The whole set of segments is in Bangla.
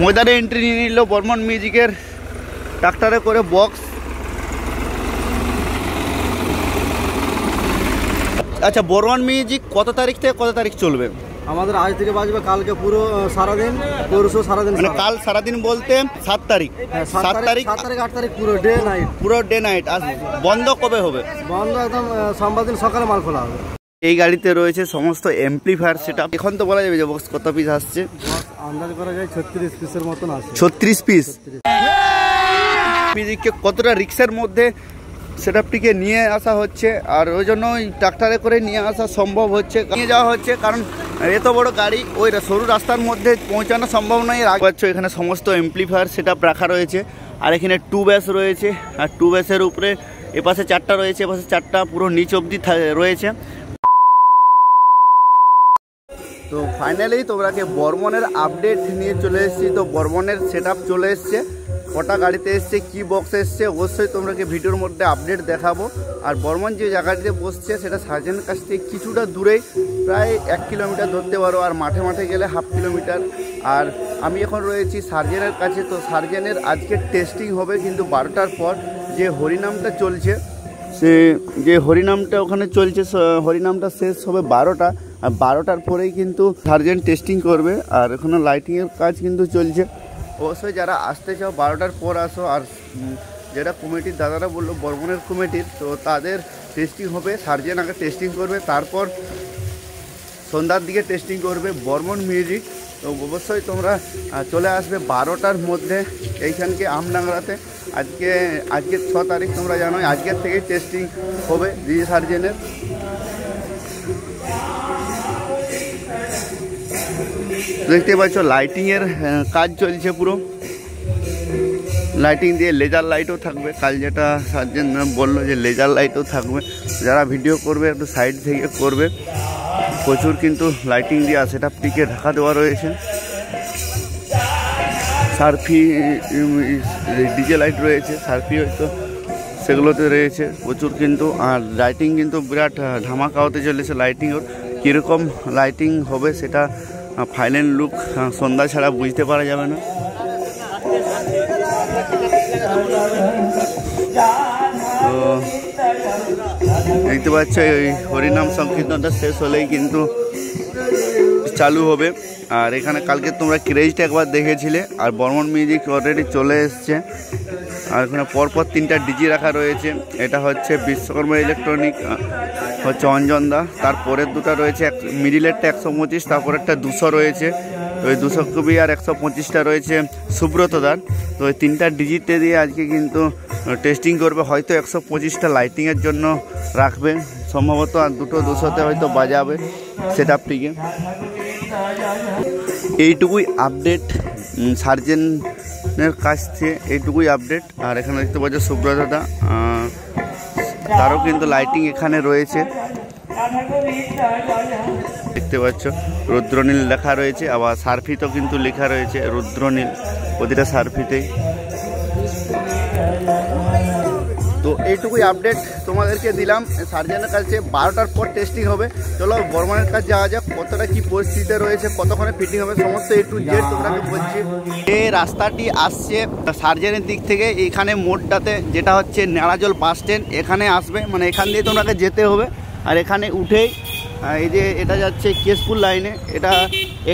ময়দানে এন্ট্রি নিয়ে নিল বর্মন মিউজিকের ট্রাক্টরে করে বক্স। আচ্ছা, বর্মন মিউজিক কত তারিখ থেকে কত তারিখ চলবে? আমাদের আজ থেকে বাজবে, কালকে পুরো সারাদিন, পরশু সারাদিন। মানে কাল সারাদিন বলতে 7 তারিখ, 7 তারিখ 8 তারিখ পুরো ডে নাইট। পুরো ডে নাইট। আর বন্ধ কবে হবে? বন্ধ একদম সোমবার দিন সকালে মাল খোলা হবে। এই গাড়িতে রয়েছে সমস্ত এমপ্লিফায়ার সেটআপ। এখন তো বলা যাবে যে বক্স কত পিস আসছে? আন্দাজ করা যায় 36 পিসের মতন আছে। 36 পিস। মিউজিককে কতটা রিক্সের মধ্যে সেটআপটিকে নিয়ে আসা হচ্ছে, আর ওই জন্য ট্রাক্টরে করে নিয়ে আসা সম্ভব হচ্ছে, নিয়ে যাওয়া হচ্ছে, কারণ এত বড় গাড়ি ওই সরু রাস্তার মধ্যে পৌঁছানো সম্ভব নয়। রাখছে এখানে সমস্ত এমপ্লিফায়ার সেটআপ রাখা রয়েছে, আর এখানে 2 ব্যাস রয়েছে, আর 2 ব্যাসের উপরে এপাশে 4টা রয়েছে, এপাশে 4টা, পুরো নিচ অবধি রয়েছে। তো ফাইনালি তোমরাকে বর্মনের আপডেট নিয়ে চলে এসেছি। তো বর্মনের সেটআপ চলে এসছে, কটা গাড়িতে এসছে, কি বক্স এসছে, অবশ্যই তোমরাকে ভিডিওর মধ্যে আপডেট দেখাবো। আর বর্মন যে জায়গাটিতে বসছে সেটা সার্জেনের কাছ থেকে কিছুটা দূরেই, প্রায় 1 কিলোমিটার ধরতে পারো, আর মাঠে মাঠে গেলে 1/2 কিলোমিটার। আর আমি এখন রয়েছি সার্জেনের কাছে। তো সার্জেনের আজকে টেস্টিং হবে, কিন্তু 12টার পর যে হরিনামটা চলছে, সে যে হরিনামটা ওখানে চলছে, হরিনামটা শেষ হবে 12টা, আর 12টার পরেই কিন্তু সার্জেন টেস্টিং করবে। আর এখানে লাইটিংয়ের কাজ কিন্তু চলছে। অবশ্যই যারা আসতে চাও 12টার পর আসো। আর যেটা কমিটির দাদারা বললো বর্মনের কমিটির, তো তাদের টেস্টিং হবে, সার্জেন আগে টেস্টিং করবে, তারপর সন্ধ্যার দিকে টেস্টিং করবে বর্মন মিউজিক। তো অবশ্যই তোমরা চলে আসবে 12টার মধ্যে এইখানকে আমডাংরাতে। আজকে 6 তারিখ, তোমরা জানো আজকের থেকেই টেস্টিং হবে ডিজি সার্জেনের। দেখতে পাচ্ছ লাইটিংয়ের কাজ চলছে, পুরো লাইটিং দিয়ে লেজার লাইটও থাকবে। কাল যেটা সার্জেন বললো যে লেজার লাইটও থাকবে, যারা ভিডিও করবে একটু সাইড থেকে করবে। প্রচুর কিন্তু লাইটিং দিয়ে সেটআপটিকে ঢাকা দেওয়া রয়েছে। সার্ফি ডিজে লাইট রয়েছে, সার্ফি হয়তো সেগুলোতে রয়েছে প্রচুর কিন্তু। আর লাইটিং কিন্তু বিরাট ধামাকা হতে চলেছে। লাইটিংও কীরকম লাইটিং হবে সেটা ফাইনাল লুক সন্ধ্যা ছাড়া বুঝতে পারা যাবে না। তো দেখতে পাচ্ছ ওই হরিনাম সংকীর্তনটা শেষ হলেই কিন্তু চালু হবে। আর এখানে কালকে তোমরা ক্রেজটা একবার দেখেছিলে, আর বর্মন মিউজিক অলরেডি চলে এসছে। আর এখানে পরপর 3টা ডিজি রাখা রয়েছে। এটা হচ্ছে বিশ্বকর্মা ইলেকট্রনিক, হচ্ছে অঞ্জনদা, তারপরের 2টা রয়েছে, মিডিলেরটা 125, তারপরেরটা 200 রয়েছে, ওই 200 কবি, আর 125টা রয়েছে সুব্রতদার। তো ওই 3টা ডিজিটে দিয়ে আজকে কিন্তু টেস্টিং করবে। হয়তো 125টা লাইটিংয়ের জন্য রাখবে সম্ভবত, আর 2টো 200তে হয়তো বাজাবে সেটআপটিকে। এইটুকুই আপডেট সার্জেনের কাছ থেকে, এইটুকুই আপডেট। আর এখানে দেখতে পাচ্ছ সুব্রতদা, তারও কিন্তু লাইটিং এখানে রয়েছে, দেখতে পাচ্ছ রুদ্রনীল লেখা রয়েছে। আবার সার্ফিতেও কিন্তু লেখা রয়েছে রুদ্রনীল প্রতিটা সার্ফিতেই। তো এইটুকুই আপডেট তোমাদেরকে দিলাম। সার্জেনের কাছে 12টার পর টেস্টিং হবে। চলো বর্মনের কাছে যাওয়া যাক, কতটা কি পরিস্থিতিতে রয়েছে, কতক্ষণে ফিটিং হবে, সমস্ত A to Z তোমরাকে বলছি। এই রাস্তাটি আসছে সার্জেনের দিক থেকে, এখানে মোড়টাতে যেটা হচ্ছে নেড়াজল বাস স্ট্যান্ড, এখানে আসবে, মানে এখান দিয়ে তোমাকে যেতে হবে। আর এখানে উঠেই এই যে এটা যাচ্ছে কেশপুর লাইনে, এটা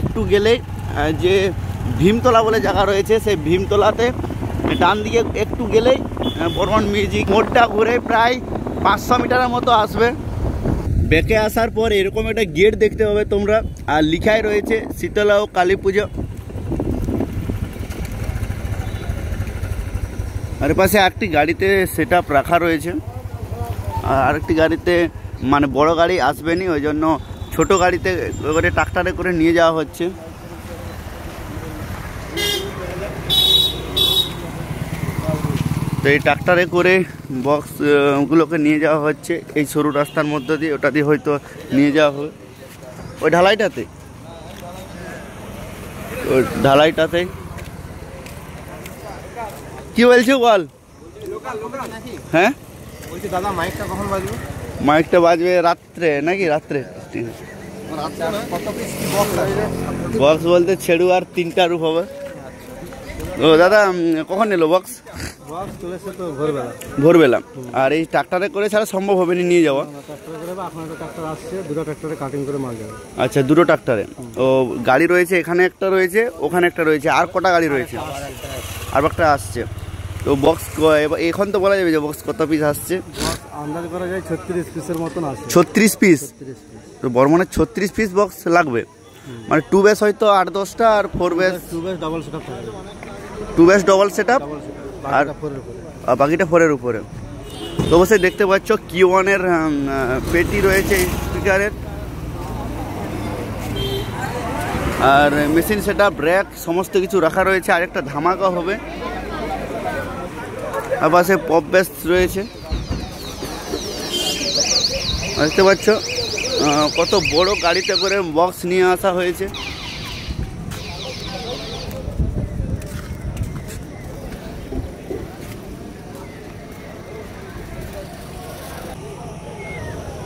একটু গেলেই যে ভীমতলা বলে জায়গা রয়েছে, সেই ভীমতলাতে ডান দিকে একটু গেলেই বর্মন মিউজিক। মোড়টা ঘুরে প্রায় 500 মিটারের মতো আসবে। বেঁকে আসার পর এরকম একটা গেট দেখতে পাবে তোমরা, আর লিখাই রয়েছে শীতলা ও কালী পুজো। আর পাশে একটি গাড়িতে সেটআপ রাখা রয়েছে, আর আরেকটি গাড়িতে মানে বড় গাড়ি আসবেনি, ওই জন্য ছোটো গাড়িতে করে ট্রাক্টরে করে নিয়ে যাওয়া হচ্ছে। তো এই ট্রাক্টরে করে বক্সগুলোকে নিয়ে যাওয়া হচ্ছে এই সরু রাস্তার মধ্য দিয়ে, ওটা দিয়ে হয়তো নিয়ে যাওয়া হবে ওই ঢালাইটাতে। ওই ঢালাইটাতে কি বলছে বল? হ্যাঁ দাদা মাইকটা কখন বাজবে? মাইকটা বাজবে রাত্রে নাকি? রাত্রে বক্স বলতে ছেড়ু আর 3টা রূপ হবে। তো দাদা কখন এলো বক্স? বক্স চলেছে তো ভোরবেলা। ভোরবেলা। আর এই ট্রাক্টরে করে ছাড়া সম্ভব হবে না নিয়ে যাওয়া? ট্রাক্টরে করে এখন একটা ট্রাক্টর আসছে, দুটো ট্রাক্টরে কাটিং করে মাল যাবে। আচ্ছা, দুটো ট্রাক্টরে। ও গাড়ি রয়েছে, এখানে একটা রয়েছে, ওখানে একটা রয়েছে, আর কটা গাড়ি রয়েছে? আর একটা আসছে। তো বক্স এখন তো বলা যাবে যে বক্স কত পিস আসছে? আন্দাজ করা যায় 36 পিসের মতন আসছে। 36 পিস? তো বর্মনের 36 পিস বক্স লাগবে, মানে 2 বেস হয়তো 8-10টা আর 4 বেস 2 বেস ডাবল সেটআপ থাকবে। 2 বেস ডবল সেটআপ আর বাকিটা 4 এর উপরে। তো অবশ্যই দেখতে পাচ্ছ Q1 এর পেটি রয়েছে স্পিকারের, আর মেশিন সেটআপ, ব্রেক সমস্ত কিছু রাখা রয়েছে। আর একটা ধামাকা হবে, আর পাশে পপ বেস রয়েছে। দেখতে পাচ্ছ কত বড় গাড়িতে করে বক্স নিয়ে আসা হয়েছে।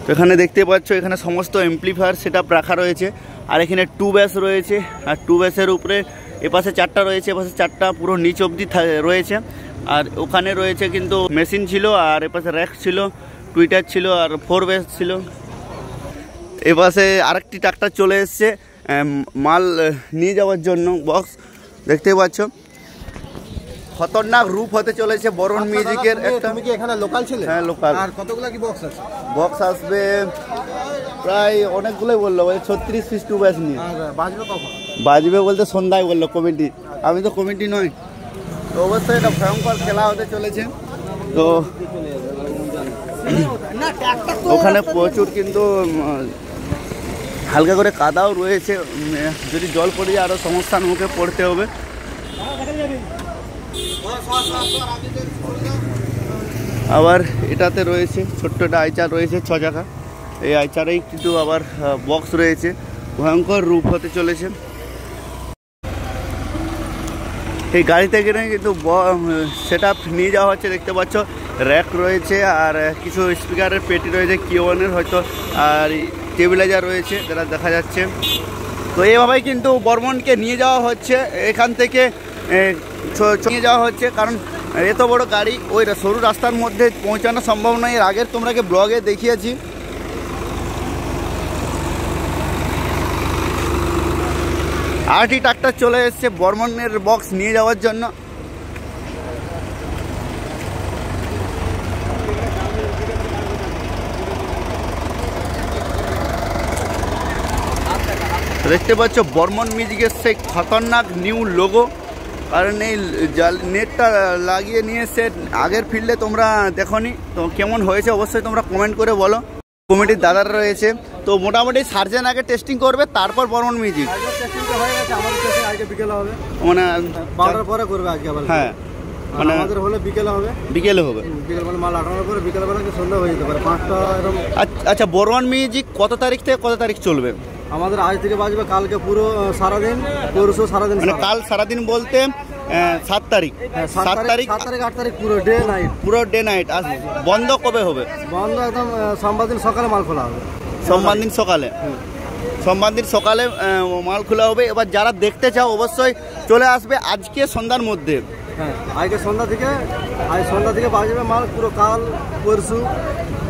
তো এখানে দেখতে পাচ্ছ এখানে সমস্ত এমপ্লিফায়ার সেটআপ রাখা রয়েছে। আর এখানে 2 বেস রয়েছে, আর 2 বেসের উপরে এপাশে 4টা রয়েছে, এপাশে 4টা পুরো নিচ অবধি রয়েছে। আর ওখানে রয়েছে কিন্তু মেশিন ছিল, আর এপাশে র্যাক ছিল, টুইটার ছিল, আর 4 বেস ছিল। এপাশে আরেকটি ট্রাক্টর চলে এসছে মাল নিয়ে যাওয়ার জন্য। বক্স দেখতে পাচ্ছ খতরনাক রূপ হতে চলেছে বরণ মিউজিকের একটা। তুমি কি এখানে লোকাল ছিলে? হ্যাঁ, লোকাল। আর কতগুলো কি বক্স আছে? বক্স আসবে প্রায় অনেকগুলোই বললো, ওই 36 পিস 2 বেস নিয়ে। আর বাজবে কখন? বাজবে বলতে সন্ধ্যায় বললো কমিটি, আমি তো কমিটি নই। তো অবশ্যই এটা ভয়ঙ্কর খেলা হতে চলেছে। তো ওখানে প্রচুর কিন্তু হালকা করে কাদাও রয়েছে, যদি জল পড়ে আরও সমস্যার মুখে পড়তে হবে। আবার এটাতে রয়েছে ছোট্ট একটা আইচার রয়েছে 6 চাকা, এই আইচারেই কিন্তু আবার বক্স রয়েছে, ভয়ঙ্কর রূপ হতে চলেছে। এই গাড়িতে কিনে কিন্তু সেটআপ নিয়ে যাওয়া হচ্ছে। দেখতে পাচ্ছ র্যাক রয়েছে, আর কিছু স্পিকারের পেটি রয়েছে Q1 এর হয়তো, আর টেবিলাইজার রয়েছে যেটা দেখা যাচ্ছে। তো এইভাবেই কিন্তু বর্মনকে নিয়ে যাওয়া হচ্ছে, এখান থেকে নিয়ে যাওয়া হচ্ছে, কারণ এত বড় গাড়ি ওই সরু রাস্তার মধ্যে পৌঁছানো সম্ভব নয়। এর আগের তোমরাকে ব্লগে দেখিয়েছি। আরটি ট্রাক্টর চলে এসছে বর্মনের বক্স নিয়ে যাওয়ার জন্য। দেখতে পাচ্ছ বর্মন মিউজিকের সেই খতরনাক নিউ লোগো, কারণ এই নেটটা লাগিয়ে নিয়ে এসে আগের ফিল্ডে তোমরা দেখোনি, তো কেমন হয়েছে অবশ্যই তোমরা কমেন্ট করে বলো। কমিটির দাদারা রয়েছে, তো মোটামুটি সার্জেন আগে টেস্টিং করবে, তারপর বর্মন মিউজিক। মানে 12টার পরে করবে আজকে আবার। হ্যাঁ, মানে আমাদের হলে বিকেলে হবে। বিকেলে হবে, বিকেল মানে মাল 8টার পরে, বিকেলবেলা কি সন্ধ্যা হয়ে যেতে পারে 5টা এরকম। আচ্ছা, বর্মন মিউজিক কত তারিখ থেকে কত তারিখ চলবে? আমাদের আজ থেকে বাজবে, কালকে পুরো সারাদিন, পরশু সারাদিন। মানে কাল সারাদিন বলতে 7 তারিখ, 7 তারিখ 8 তারিখ পুরো ডে নাইট। পুরো ডে নাইট। আর বন্ধ কবে হবে? বন্ধ একদম সোমবার দিন সকালে মাল খোলা হবে। সোমবার দিন সকালে, সোমবার দিন সকালে মাল খোলা হবে। এবার যারা দেখতে চাও অবশ্যই চলে আসবে আজকে সন্ধ্যার মধ্যে। হ্যাঁ, আজকে সন্ধ্যা থেকে বাজবে মাল পুরো কাল পরশু।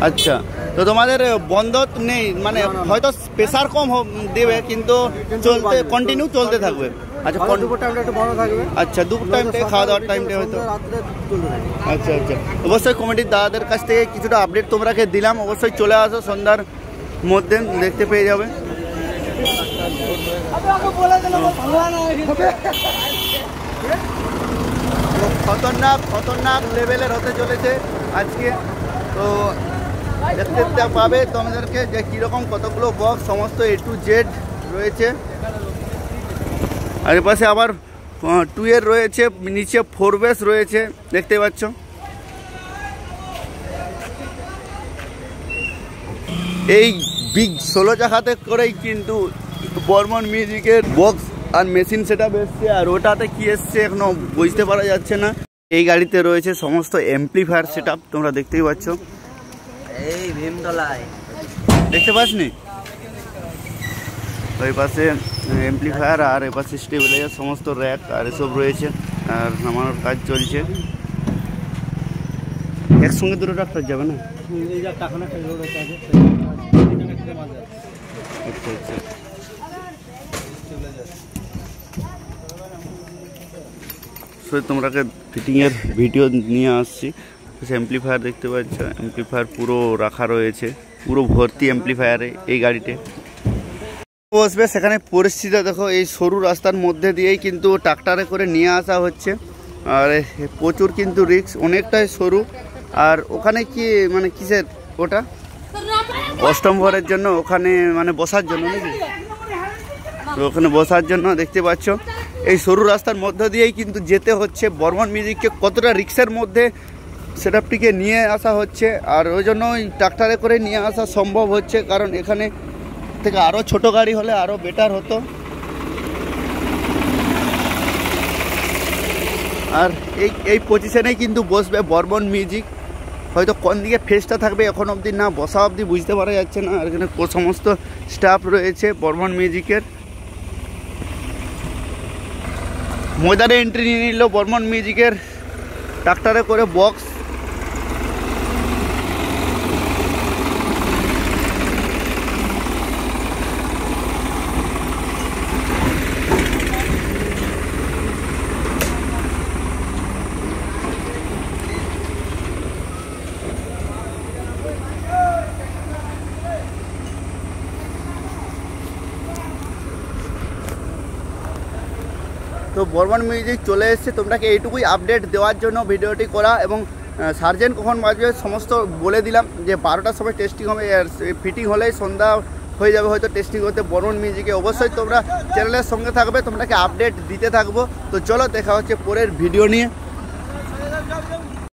আচ্ছা, তো তোমাদের বন্ধ নেই, মানে হয়তো প্রেসার কম দেবে কিন্তু চলতে কন্টিনিউ চলতে থাকবে। আচ্ছা, দুপুর টাইমটা একটু বন্ধ থাকবে। আচ্ছা, দুপুর টাইমটা খাওয়া দাওয়ার টাইমটা হয়তো। আচ্ছা আচ্ছা, অবশ্যই কমিটির দাদাদের কাছ থেকে কিছুটা আপডেট তোমরাকে দিলাম। অবশ্যই চলে আসো সন্ধ্যার মধ্যে, দেখতে পেয়ে যাবে। খতরনাক লেভেলের হতে চলেছে আজকে। তো দেখতে পাবে তোমাদেরকে যে কীরকম কতগুলো বক্স, সমস্ত A to Z রয়েছে। আর পাশে আবার 2 এর রয়েছে, নিচে 4 বেস রয়েছে, দেখতে পাচ্ছ। এই বিগ 16 চাকাতে করেই কিন্তু বর্মন মিউজিকের বক্স আর মেশিন সেটআপ এসছে, আর ওটাতে কি এসছে এখনো বুঝতে পারা যাচ্ছে না। এই গাড়িতে রয়েছে সমস্ত এমপ্লিফায়ার সেটআপ, তোমরা দেখতেই পাচ্ছ। এই ভীমতলায় দেখতে পাসনি? ওই পাশে এমপ্লিফায়ার, আর এ পাশে স্টেবিলাইজার, সমস্ত র্যাক আর এসব রয়েছে। আর নামানোর কাজ চলছে। একসঙ্গে দুটো ট্রাক্টর যাবে না? আচ্ছা আচ্ছা। তোমাকে ফিটিংয়ের ভিডিও নিয়ে আসছি। অ্যাম্পলিফায়ার দেখতে পাচ্ছ, অ্যাম্পলিফায়ার পুরো রাখা রয়েছে, পুরো ভর্তি অ্যাম্পলিফায়ারে এই গাড়িতে বসবে। সেখানে পরিস্থিতি দেখো, এই সরু রাস্তার মধ্যে দিয়েই কিন্তু ট্রাক্টরে করে নিয়ে আসা হচ্ছে। আর প্রচুর কিন্তু রিস্ক, অনেকটাই সরু। আর ওখানে কি মানে কিসের ওটা অষ্টম ঘরের জন্য, ওখানে মানে বসার জন্য নাকি? তো ওখানে বসার জন্য দেখতে পাচ্ছ এই সরু রাস্তার মধ্য দিয়েই কিন্তু যেতে হচ্ছে। বর্মন মিউজিককে কতটা রিক্সের মধ্যে সেটআপটিকে নিয়ে আসা হচ্ছে, আর ওই জন্য ট্রাক্টরে করে নিয়ে আসা সম্ভব হচ্ছে, কারণ এখানে থেকে আরও ছোট গাড়ি হলে আরও বেটার হতো। আর এই পজিশনেই কিন্তু বসবে বর্মন মিউজিক। হয়তো কোন দিকে ফেসটা থাকবে এখন অবধি না বসা অবধি বুঝতে পারা যাচ্ছে না। আর এখানে সমস্ত স্টাফ রয়েছে বর্মন মিউজিকের। ময়দানে এন্ট্রি নিয়ে নিল বর্মন মিউজিকের ট্রাক্টরে করে বক্স। তো বর্মন মিউজিক চলে এসেছে, তোমরাকে এইটুকুই আপডেট দেওয়ার জন্য ভিডিওটি করা। এবং সার্জেন্ট কখন বাজবে সমস্ত বলে দিলাম, যে 12টার সময় টেস্টিং হবে। ফিটিং হলেই সন্ধ্যা হয়ে যাবে হয়তো টেস্টিং করতে বর্মন মিউজিকে। অবশ্যই তোমরা চ্যানেলের সঙ্গে থাকবে, তোমরাকে আপডেট দিতে থাকবো। তো চলো দেখা হচ্ছে পরের ভিডিও নিয়ে।